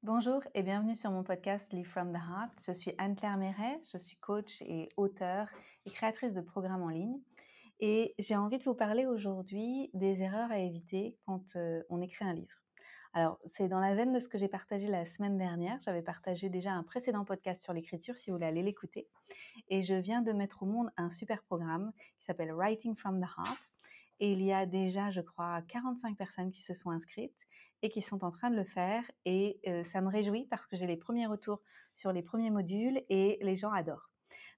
Bonjour et bienvenue sur mon podcast Live from the Heart. Je suis Anne-Claire Méret, je suis coach et auteure et créatrice de programmes en ligne. Et j'ai envie de vous parler aujourd'hui des erreurs à éviter quand on écrit un livre. Alors, c'est dans la veine de ce que j'ai partagé la semaine dernière. J'avais partagé déjà un précédent podcast sur l'écriture, si vous voulez aller l'écouter. Et je viens de mettre au monde un super programme qui s'appelle Writing from the Heart. Et il y a déjà, je crois, 45 personnes qui se sont inscrites et qui sont en train de le faire. Et ça me réjouit parce que j'ai les premiers retours sur les premiers modules et les gens adorent.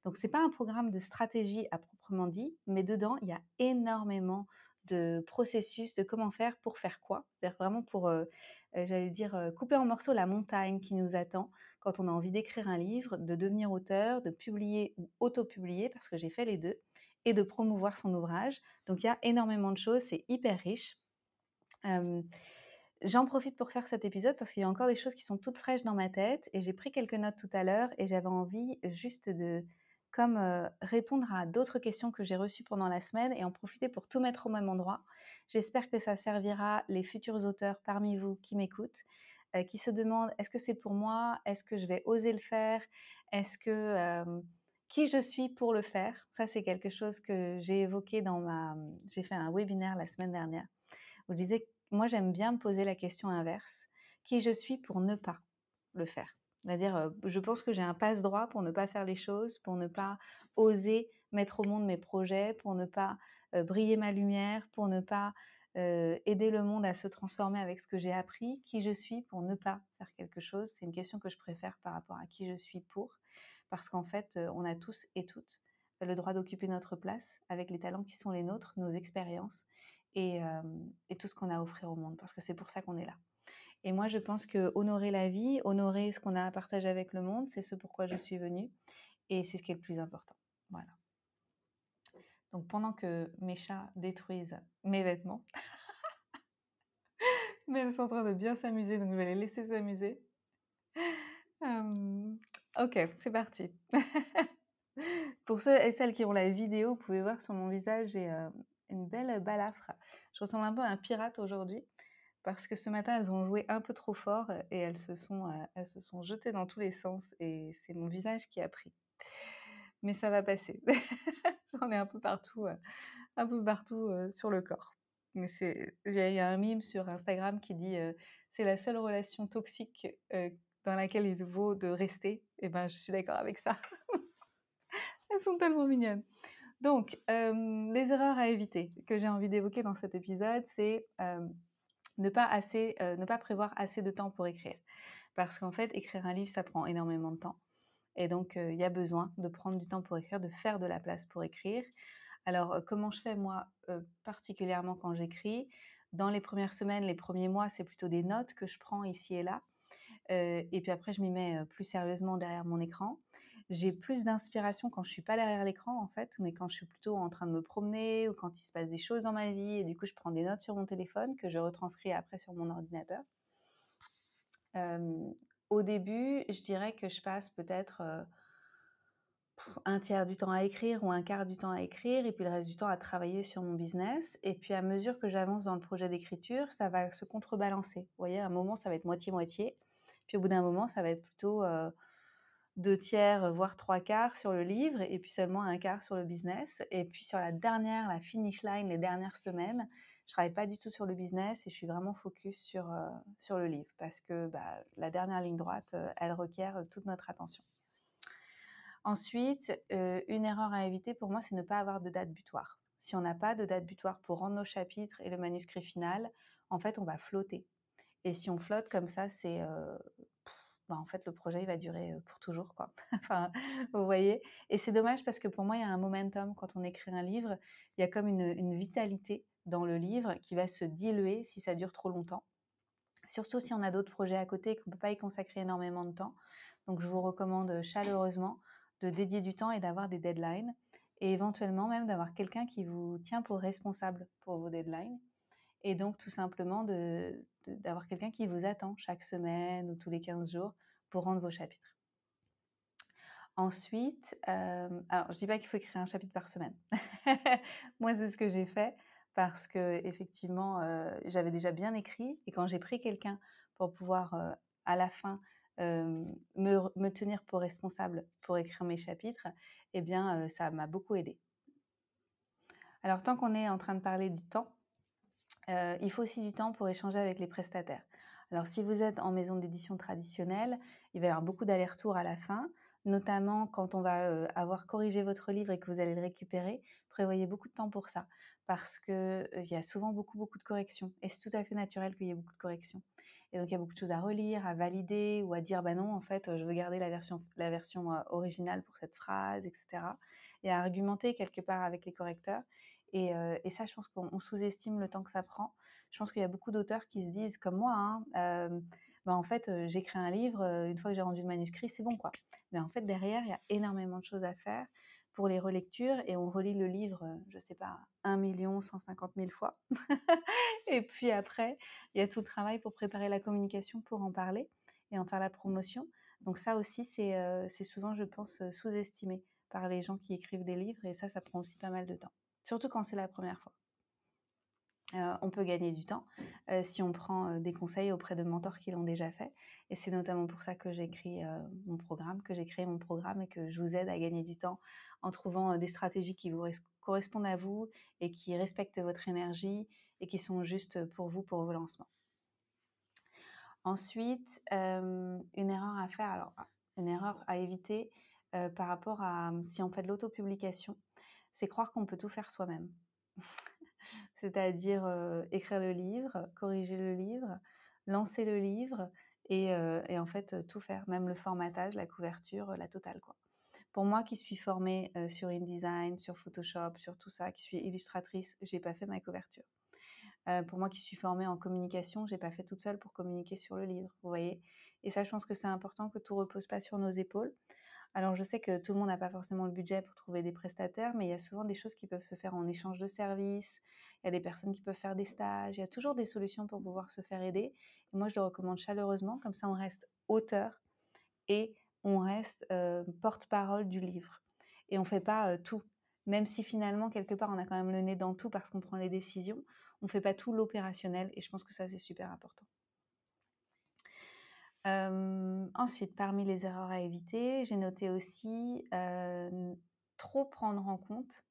Donc, c'est pas un programme de stratégie à proprement dit, mais dedans, il y a énormément de processus, de comment faire pour faire quoi. C'est-à-dire vraiment pour, couper en morceaux la montagne qui nous attend quand on a envie d'écrire un livre, de devenir auteur, de publier ou auto-publier, parce que j'ai fait les deux, et de promouvoir son ouvrage. Donc il y a énormément de choses, c'est hyper riche. J'en profite pour faire cet épisode parce qu'il y a encore des choses qui sont toutes fraîches dans ma tête et j'ai pris quelques notes tout à l'heure et j'avais envie juste de répondre à d'autres questions que j'ai reçues pendant la semaine et en profiter pour tout mettre au même endroit. J'espère que ça servira les futurs auteurs parmi vous qui m'écoutent, qui se demandent: «Est-ce que c'est pour moi? Est-ce que je vais oser le faire? Est-ce que, qui je suis pour le faire?» Ça, c'est quelque chose que j'ai évoqué j'ai fait un webinaire la semaine dernière où je disais: «Moi, j'aime bien me poser la question inverse, qui je suis pour ne pas le faire?» C'est-à-dire, je pense que j'ai un passe-droit pour ne pas faire les choses, pour ne pas oser mettre au monde mes projets, pour ne pas, briller ma lumière, pour ne pas, aider le monde à se transformer avec ce que j'ai appris. Qui je suis pour ne pas faire quelque chose? C'est une question que je préfère par rapport à qui je suis pour, parce qu'en fait, on a tous et toutes le droit d'occuper notre place avec les talents qui sont les nôtres, nos expériences et tout ce qu'on a à offrir au monde, parce que c'est pour ça qu'on est là. Et moi, je pense que honorer la vie, honorer ce qu'on a à partager avec le monde, c'est ce pourquoi je suis venue et c'est ce qui est le plus important. Voilà. Donc pendant que mes chats détruisent mes vêtements, mais elles sont en train de bien s'amuser, donc je vais les laisser s'amuser. Hem, OK, c'est parti. Pour ceux et celles qui ont la vidéo, vous pouvez voir sur mon visage, j'ai, une belle balafre. Je ressemble un peu à un pirate aujourd'hui parce que ce matin, elles ont joué un peu trop fort et elles se sont jetées dans tous les sens et c'est mon visage qui a pris. Mais ça va passer. J'en ai un peu partout, sur le corps. Mais il y a un meme sur Instagram qui dit, «C'est la seule relation toxique, dans laquelle il vaut de rester» et ben, je suis d'accord avec ça. Elles sont tellement mignonnes. Donc, les erreurs à éviter que j'ai envie d'évoquer dans cet épisode, c'est, ne pas prévoir assez de temps pour écrire. Parce qu'en fait, écrire un livre, ça prend énormément de temps et donc il y a besoin de prendre du temps pour écrire, de faire de la place pour écrire. Alors, comment je fais moi, particulièrement quand j'écris? Dans les premières semaines, les premiers mois, c'est plutôt des notes que je prends ici et là. Et puis après je m'y mets, plus sérieusement derrière mon écran. J'ai plus d'inspiration quand je suis pas derrière l'écran en fait, mais quand je suis plutôt en train de me promener ou quand il se passe des choses dans ma vie et du coup je prends des notes sur mon téléphone que je retranscris après sur mon ordinateur. Hem, Au début, je dirais que je passe peut-être, 1/3 du temps à écrire ou 1/4 du temps à écrire et puis le reste du temps à travailler sur mon business et puis à mesure que j'avance dans le projet d'écriture, ça va se contrebalancer. Vous voyez, à un moment, ça va être moitié-moitié, puis au bout d'un moment, ça va être plutôt, 2/3, voire 3/4 sur le livre et puis seulement 1/4 sur le business et puis sur la finish line, les dernières semaines, je travaille pas du tout sur le business et je suis vraiment focus sur le livre parce que, bah, la dernière ligne droite, elle requiert toute notre attention. Ensuite, une erreur à éviter pour moi, c'est ne pas avoir de date butoir. Si on n'a pas de date butoir pour rendre nos chapitres et le manuscrit final, en fait, on va flotter et si on flotte comme ça, bah, en fait, le projet, il va durer, pour toujours, quoi. Enfin, vous voyez? Et c'est dommage parce que pour moi, il y a un momentum quand on écrit un livre. Il y a comme une vitalité dans le livre qui va se diluer si ça dure trop longtemps. Surtout si on a d'autres projets à côté et qu'on peut pas y consacrer énormément de temps. Donc je vous recommande chaleureusement de dédier du temps et d'avoir des deadlines et éventuellement même d'avoir quelqu'un qui vous tient pour responsable pour vos deadlines et donc tout simplement d'avoir quelqu'un qui vous attend chaque semaine ou tous les 15 jours pour rendre vos chapitres. Ensuite, alors je dis pas qu'il faut écrire un chapitre par semaine. Moi, c'est ce que j'ai fait parce qu'effectivement, j'avais déjà bien écrit et quand j'ai pris quelqu'un pour pouvoir, à la fin, me tenir pour responsable pour écrire mes chapitres, eh bien, ça m'a beaucoup aidée. Alors tant qu'on est en train de parler du temps, il faut aussi du temps pour échanger avec les prestataires. Alors si vous êtes en maison d'édition traditionnelle, il va y avoir beaucoup d'allers-retours à la fin, notamment quand on va, avoir corrigé votre livre et que vous allez le récupérer. Prévoyez beaucoup de temps pour ça parce que, il y a souvent beaucoup, beaucoup de corrections et c'est tout à fait naturel qu'il y ait beaucoup de corrections et donc il y a beaucoup de choses à relire, à valider ou à dire: «Bah non, en fait, je veux garder la version, originale pour cette phrase» et cetera et à argumenter quelque part avec les correcteurs et ça, je pense qu'on sous-estime le temps que ça prend. Je pense qu'il y a beaucoup d'auteurs qui se disent comme moi, hein, bah, en fait, j'écris un livre, une fois que j'ai rendu le manuscrit, c'est bon, quoi. Mais en fait, derrière, il y a énormément de choses à faire pour les relectures et on relit le livre, je sais pas, 1 150 000 fois. Et puis après, il y a tout le travail pour préparer la communication, pour en parler et en faire la promotion. Donc ça aussi, c'est souvent, je pense, sous-estimé par les gens qui écrivent des livres et ça prend aussi pas mal de temps. Surtout quand c'est la première fois. On peut gagner du temps, si on prend, des conseils auprès de mentors qui l'ont déjà fait et c'est notamment pour ça que j'ai créé mon programme et que je vous aide à gagner du temps en trouvant, des stratégies qui vous correspondent à vous et qui respectent votre énergie et qui sont justes pour vous, pour vos lancements. Ensuite, une erreur à faire, alors une erreur à éviter, par rapport à, si on fait de l'autopublication, c'est croire qu'on peut tout faire soi-même. C'est-à-dire, écrire le livre, corriger le livre, lancer le livre et en fait, tout faire, même le formatage, la couverture, la totale, quoi. Pour moi qui suis formée, sur InDesign, sur Photoshop, sur tout ça, qui suis illustratrice, j'ai pas fait ma couverture. Pour moi qui suis formée en communication, j'ai pas fait toute seule pour communiquer sur le livre, vous voyez? Et ça, je pense que c'est important que tout repose pas sur nos épaules. Alors je sais que tout le monde n'a pas forcément le budget pour trouver des prestataires, mais il y a souvent des choses qui peuvent se faire en échange de services. Il y a des personnes qui peuvent faire des stages. Il y a toujours des solutions pour pouvoir se faire aider. Et moi, je le recommande chaleureusement. Comme ça, on reste auteur et on reste porte-parole du livre. Et on ne fait pas tout. Même si finalement, quelque part, on a quand même le nez dans tout parce qu'on prend les décisions, on ne fait pas tout l'opérationnel. Et je pense que ça, c'est super important. Ensuite, parmi les erreurs à éviter, j'ai noté aussi, trop prendre en compte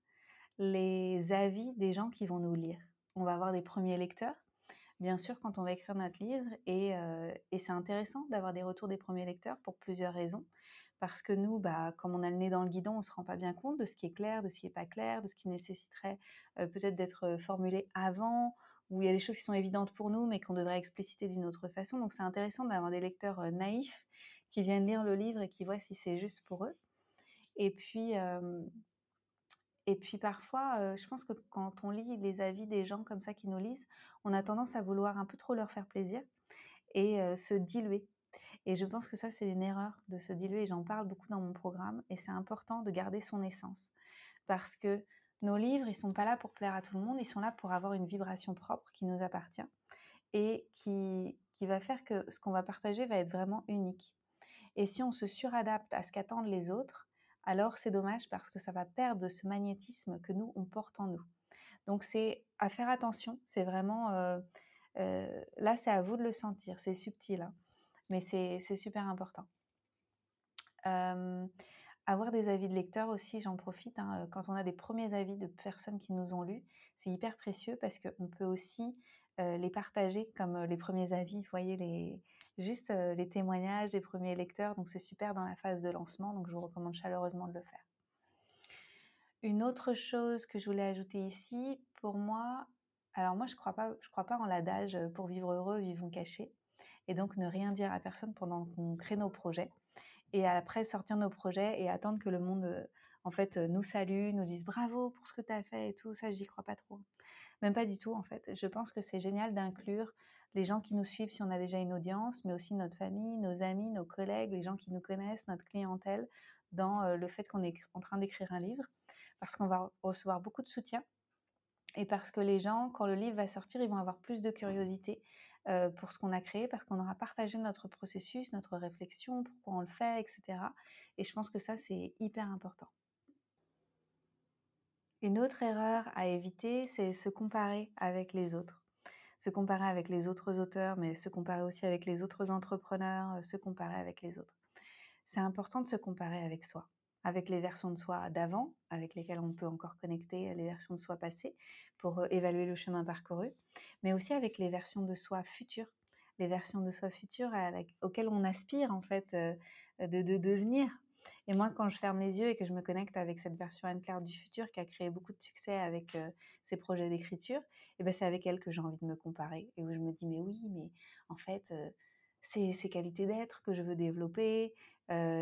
les avis des gens qui vont nous lire. On va avoir des premiers lecteurs, bien sûr, quand on va écrire notre livre et c'est intéressant d'avoir des retours des premiers lecteurs pour plusieurs raisons. Parce que nous, bah, comme on a le nez dans le guidon, on ne se rend pas bien compte de ce qui est clair, de ce qui n'est pas clair, de ce qui nécessiterait, peut-être d'être, formulé avant, ou il y a des choses qui sont évidentes pour nous, mais qu'on devrait expliciter d'une autre façon. Donc c'est intéressant d'avoir des lecteurs, naïfs qui viennent lire le livre et qui voient si c'est juste pour eux. Et puis, parfois, je pense que quand on lit les avis des gens comme ça qui nous lisent, on a tendance à vouloir un peu trop leur faire plaisir et se diluer. Et je pense que ça, c'est une erreur de se diluer et j'en parle beaucoup dans mon programme et c'est important de garder son essence. Parce que nos livres, ils sont pas là pour plaire à tout le monde, ils sont là pour avoir une vibration propre qui nous appartient et qui va faire que ce qu'on va partager va être vraiment unique. Et si on se suradapte à ce qu'attendent les autres, alors c'est dommage parce que ça va perdre ce magnétisme que nous, on porte en nous. Donc c'est à faire attention, c'est vraiment, là, c'est à vous de le sentir, c'est subtil, hein, mais c'est super important. Avoir des avis de lecteurs aussi, j'en profite, hein, quand on a des premiers avis de personnes qui nous ont lus, c'est hyper précieux parce qu'on peut aussi, les partager comme, les premiers avis, vous voyez? Les témoignages des premiers lecteurs, donc c'est super dans la phase de lancement, donc je vous recommande chaleureusement de le faire. Une autre chose que je voulais ajouter ici, pour moi, alors moi je crois pas en l'adage, «Pour vivre heureux, vivons cachés» et donc ne rien dire à personne pendant qu'on crée nos projets. Et après sortir nos projets et attendre que le monde, en fait, nous salue, nous dise: «Bravo pour ce que tu as fait» et tout, ça j'y crois pas trop. Même pas du tout en fait. Je pense que c'est génial d'inclure les gens qui nous suivent si on a déjà une audience, mais aussi notre famille, nos amis, nos collègues, les gens qui nous connaissent, notre clientèle, dans, le fait qu'on est en train d'écrire un livre. Parce qu'on va recevoir beaucoup de soutien et parce que les gens, quand le livre va sortir, ils vont avoir plus de curiosité, pour ce qu'on a créé, parce qu'on aura partagé notre processus, notre réflexion, pourquoi on le fait et cetera et je pense que ça, c'est hyper important. Une autre erreur à éviter, c'est se comparer avec les autres. Se comparer avec les autres auteurs, mais se comparer aussi avec les autres entrepreneurs, se comparer avec les autres. C'est important de se comparer avec soi, avec les versions de soi d'avant, avec lesquelles on peut encore connecter les versions de soi passées pour évaluer le chemin parcouru, mais aussi avec les versions de soi futures, les versions de soi futures auxquelles on aspire en fait de devenir. Et moi, quand je ferme les yeux et que je me connecte avec cette version Anne-Claire du futur qui a créé beaucoup de succès avec ses projets d'écriture, et ben c'est avec elle que j'ai envie de me comparer et où je me dis mais oui, mais en fait c'est ces qualités d'être que je veux développer.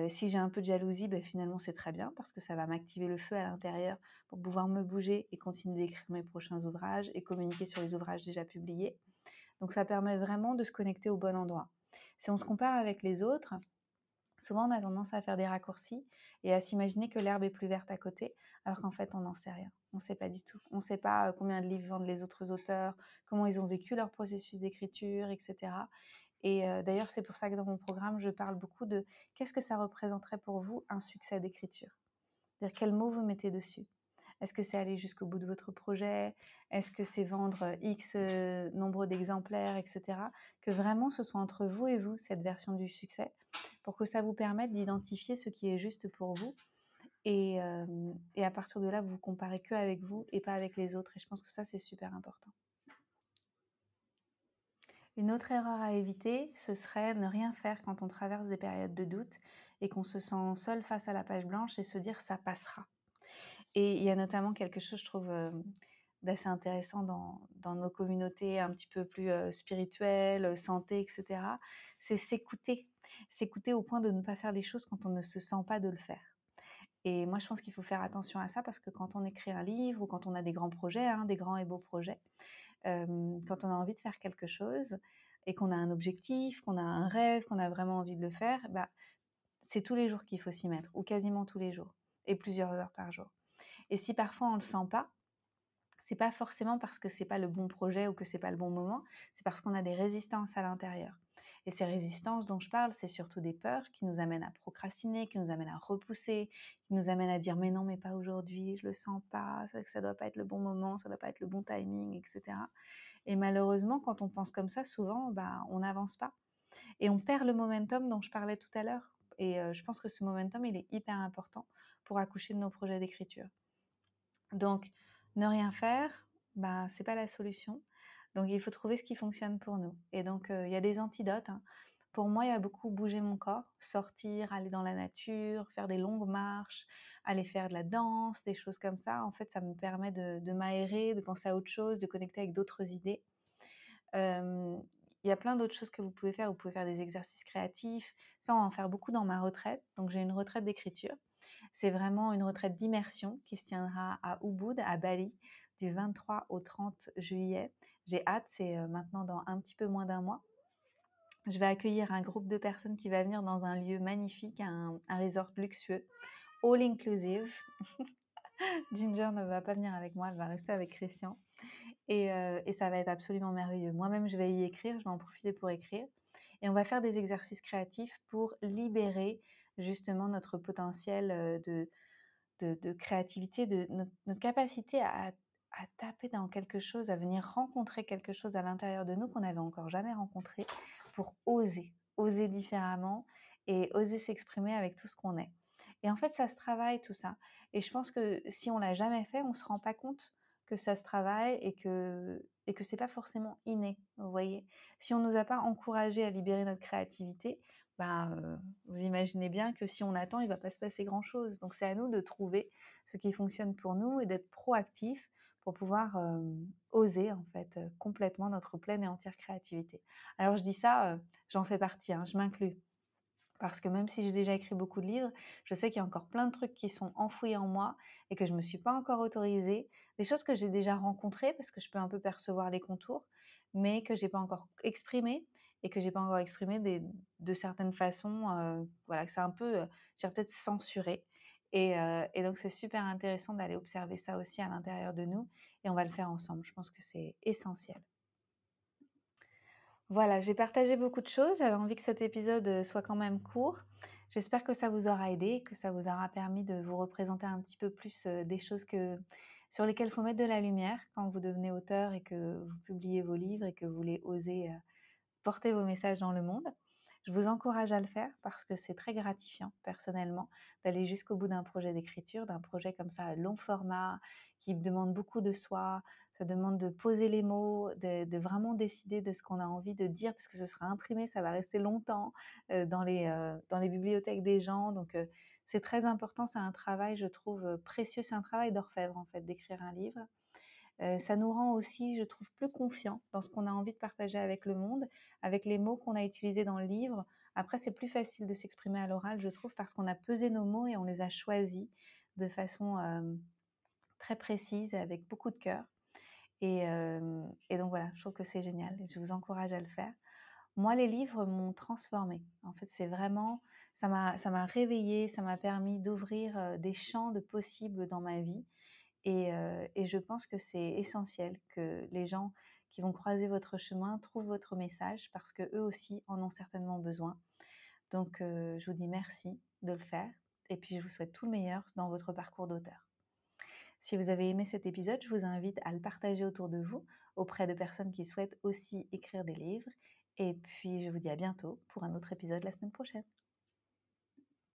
Si j'ai un peu de jalousie, ben finalement c'est très bien parce que ça va m'activer le feu à l'intérieur pour pouvoir me bouger et continuer d'écrire mes prochains ouvrages et communiquer sur les ouvrages déjà publiés. Donc ça permet vraiment de se connecter au bon endroit. Si on se compare avec les autres, souvent on a tendance à faire des raccourcis et à s'imaginer que l'herbe est plus verte à côté, alors qu'en fait on n'en sait rien. On ne sait pas du tout. On ne sait pas combien de livres vendent les autres auteurs, comment ils ont vécu leur processus d'écriture, etc. Et d'ailleurs, c'est pour ça que dans mon programme, je parle beaucoup de qu'est-ce que ça représenterait pour vous un succès d'écriture. C'est-à-dire quel mot vous mettez dessus. Est-ce que c'est aller jusqu'au bout de votre projet? Est-ce que c'est vendre X nombre d'exemplaires, etc. Que vraiment ce soit entre vous et vous, cette version du succès, pour que ça vous permette d'identifier ce qui est juste pour vous. Et à partir de là, vous vous comparez que avec vous et pas avec les autres. Et je pense que ça, c'est super important. Une autre erreur à éviter, ce serait ne rien faire quand on traverse des périodes de doute et qu'on se sent seul face à la page blanche et se dire ça passera. Et il y a notamment quelque chose, je trouve, d'assez intéressant dans nos communautés un petit peu plus spirituelles, santé, etc. C'est s'écouter. S'écouter au point de ne pas faire les choses quand on ne se sent pas de le faire. Et moi, je pense qu'il faut faire attention à ça parce que quand on écrit un livre ou quand on a des grands projets, hein, des grands et beaux projets, quand on a envie de faire quelque chose et qu'on a un objectif, qu'on a un rêve, qu'on a vraiment envie de le faire, bah, c'est tous les jours qu'il faut s'y mettre, ou quasiment tous les jours, et plusieurs heures par jour. Et si parfois on le sent pas, c'est pas forcément parce que c'est pas le bon projet ou que c'est pas le bon moment, c'est parce qu'on a des résistances à l'intérieur. Et ces résistances dont je parle, c'est surtout des peurs qui nous amènent à procrastiner, qui nous amènent à repousser, qui nous amènent à dire mais non, mais pas aujourd'hui, je le sens pas, ça doit pas être le bon moment, ça doit pas être le bon timing, etc. Et malheureusement, quand on pense comme ça, souvent, bah, on n'avance pas. Et on perd le momentum dont je parlais tout à l'heure. Et je pense que ce momentum, il est hyper important pour accoucher de nos projets d'écriture. Donc, ne rien faire, bah, c'est pas la solution. Donc, il faut trouver ce qui fonctionne pour nous. Et donc, il y a des antidotes, hein. Pour moi, il y a beaucoup bouger mon corps, sortir, aller dans la nature, faire des longues marches, aller faire de la danse, des choses comme ça. En fait, ça me permet de m'aérer, de penser à autre chose, de connecter avec d'autres idées. Il y a plein d'autres choses que vous pouvez faire. Vous pouvez faire des exercices créatifs. Ça, on va en faire beaucoup dans ma retraite. Donc, j'ai une retraite d'écriture. C'est vraiment une retraite d'immersion qui se tiendra à Ubud, à Bali, du 23 au 30 juillet. J'ai hâte, c'est maintenant dans un petit peu moins d'un mois. Je vais accueillir un groupe de personnes qui va venir dans un lieu magnifique, un resort luxueux, all inclusive. Ginger ne va pas venir avec moi, elle va rester avec Christian. Et ça va être absolument merveilleux. Moi-même, je vais y écrire, je vais en profiter pour écrire. Et on va faire des exercices créatifs pour libérer justement notre potentiel de créativité, de notre capacité à taper dans quelque chose, à venir rencontrer quelque chose à l'intérieur de nous qu'on n'avait encore jamais rencontré, pour oser différemment et oser s'exprimer avec tout ce qu'on est. Et en fait, ça se travaille tout ça. Et je pense que si on l'a jamais fait, on se rend pas compte que ça se travaille et que c'est pas forcément inné. Vous voyez, si on nous a pas encouragé à libérer notre créativité, bah, vous imaginez bien que si on attend, il va pas se passer grand-chose. Donc c'est à nous de trouver ce qui fonctionne pour nous et d'être proactif pour pouvoir oser en fait complètement notre pleine et entière créativité. Alors je dis ça, j'en fais partie, hein, je m'inclus. Parce que même si j'ai déjà écrit beaucoup de livres, je sais qu'il y a encore plein de trucs qui sont enfouis en moi et que je me suis pas encore autorisée. Des choses que j'ai déjà rencontrées parce que je peux un peu percevoir les contours, mais que j'ai pas encore exprimées et que j'ai pas encore exprimé de certaines façons, voilà, que c'est un peu, j'ai peut-être censuré. Et donc c'est super intéressant d'aller observer ça aussi à l'intérieur de nous et on va le faire ensemble. Je pense que c'est essentiel. Voilà, j'ai partagé beaucoup de choses. J'avais envie que cet épisode soit quand même court. J'espère que ça vous aura aidé, que ça vous aura permis de vous représenter un petit peu plus des choses que sur lesquels il faut mettre de la lumière quand vous devenez auteur et que vous publiez vos livres et que vous voulez oser porter vos messages dans le monde. Je vous encourage à le faire parce que c'est très gratifiant personnellement d'aller jusqu'au bout d'un projet d'écriture, d'un projet comme ça à long format qui demande beaucoup de soi. Ça demande de poser les mots, de vraiment décider de ce qu'on a envie de dire parce que ce sera imprimé, ça va rester longtemps dans les bibliothèques des gens. Donc c'est très important, c'est un travail, je trouve, précieux, c'est un travail d'orfèvre en fait d'écrire un livre. Ça nous rend aussi, je trouve, plus confiants dans ce qu'on a envie de partager avec le monde, avec les mots qu'on a utilisés dans le livre. Après, c'est plus facile de s'exprimer à l'oral, je trouve, parce qu'on a pesé nos mots et on les a choisis de façon très précise, avec beaucoup de cœur. Et donc voilà, je trouve que c'est génial et je vous encourage à le faire. Moi, les livres m'ont transformée. En fait, c'est vraiment, ça m'a réveillée, ça m'a permis d'ouvrir des champs de possibles dans ma vie et je pense que c'est essentiel que les gens qui vont croiser votre chemin trouvent votre message parce qu'eux aussi en ont certainement besoin. Donc je vous dis merci de le faire et puis je vous souhaite tout le meilleur dans votre parcours d'auteur. Si vous avez aimé cet épisode, je vous invite à le partager autour de vous, auprès de personnes qui souhaitent aussi écrire des livres et puis je vous dis à bientôt pour un autre épisode la semaine prochaine.